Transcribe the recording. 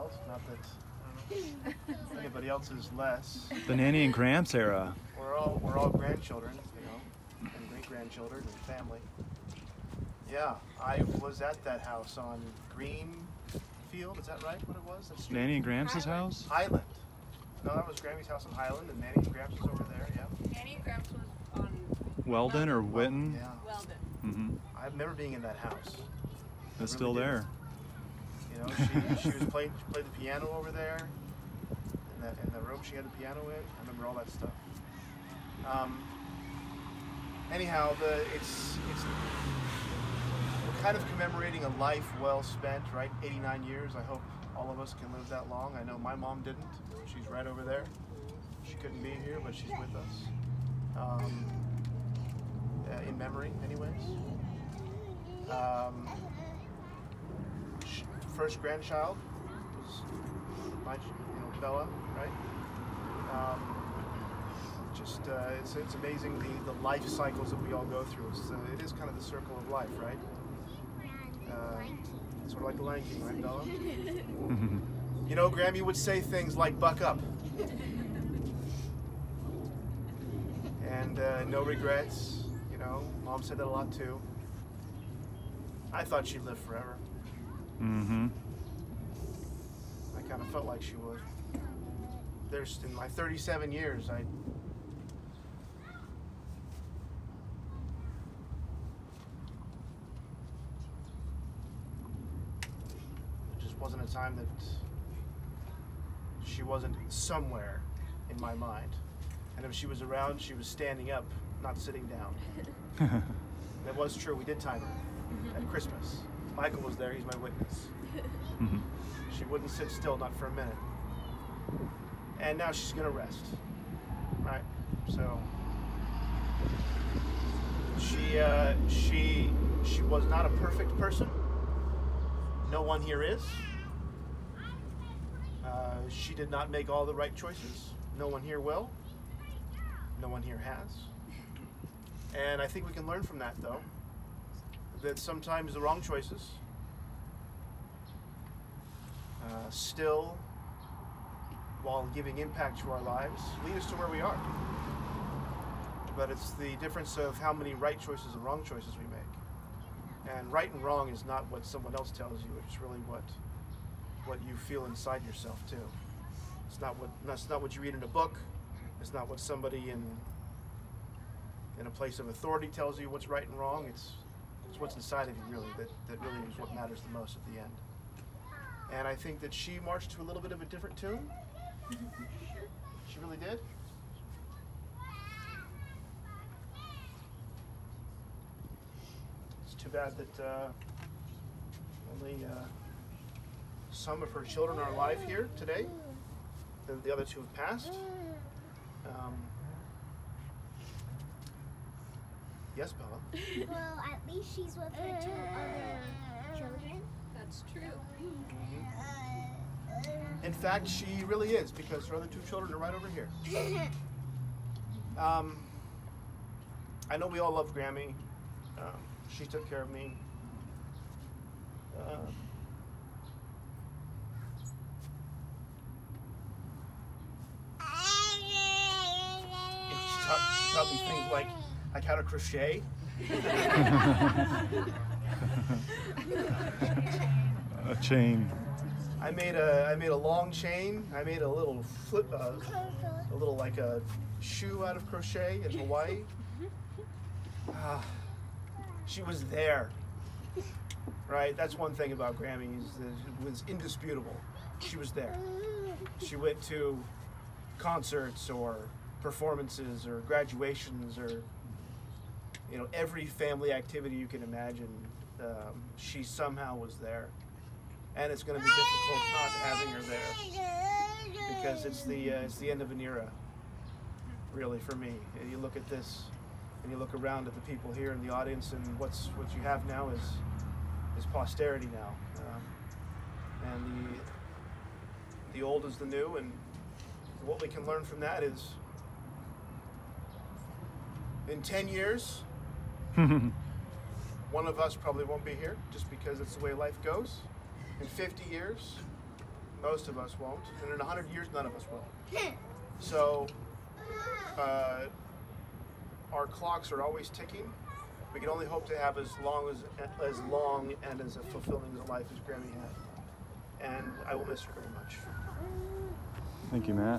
grandchild. Not that anybody else is less. The Nanny and Gramps era. We're all grandchildren, you know, and great-grandchildren and family. Yeah, I was at that house on Greenfield. Is that right? What it was? That's Nanny and Gramps' house? Highland. No, that was Grammy's house on Highland, and Nanny and Gramps was over there. Yeah. Nanny and Gramps was on Weldon or Witten? Yeah. Weldon. Mm-hmm. I remember being in that house. It's still there. You know, she played the piano over there. In the room she had the piano in. I remember all that stuff. Anyhow, we're kind of commemorating a life well spent, right? 89 years. I hope all of us can live that long. I know my mom didn't. She's right over there. She couldn't be here, but she's with us. In memory, anyways. First grandchild was my, Bella, right? It's amazing the life cycles that we all go through. It is kind of the circle of life, right? Sort of like the Lion King, right, Bella? You know, Grammy would say things like "buck up," and no regrets. You know, Mom said that a lot too. I thought she'd live forever. Mm-hmm. I kind of felt like she would. In my 37 years, there just wasn't a time that she wasn't somewhere in my mind. And if she was around, she was standing up, not sitting down. That was true. We did time her at Christmas. Michael was there. He's my witness. She wouldn't sit still, not for a minute. And now she's gonna rest, right? So she was not a perfect person. No one here is. She did not make all the right choices. No one here will. No one here has. And I think we can learn from that, though, that sometimes the wrong choices still, while giving impact to our lives, lead us to where we are. But it's the difference of how many right choices and wrong choices we make. And right and wrong is not what someone else tells you, it's really what you feel inside yourself too. That's not what you read in a book. It's not what somebody in a place of authority tells you what's right and wrong. It's what's inside of you really that really is what matters the most at the end. And I think that she marched to a little bit of a different tune. She really did. It's too bad that only some of her children are alive here today. The other two have passed. Yes, Bella? Well, at least she's with her two other children. That's true. In fact, she really is, because her other two children are right over here. I know we all love Grammy. She took care of me. She taught me things like how to crochet. A chain. I made a long chain. I made a little flip, a little like a shoe out of crochet in Hawaii. She was there, right? That's one thing about Grammy, it was indisputable. She was there. She went to concerts or performances or graduations or every family activity you can imagine. She somehow was there. And it's going to be difficult not having her there, because it's the end of an era, really, for me. And you look at this, and you look around at the people here in the audience, and what you have now is posterity now, and the old is the new, and what we can learn from that is, in 10 years, one of us probably won't be here, just because it's the way life goes. In 50 years, Most of us won't, and in 100 years, none of us will. So, our clocks are always ticking. We can only hope to have as long and as fulfilling a life as Grammy had. And I will miss her very much. Thank you, Matt.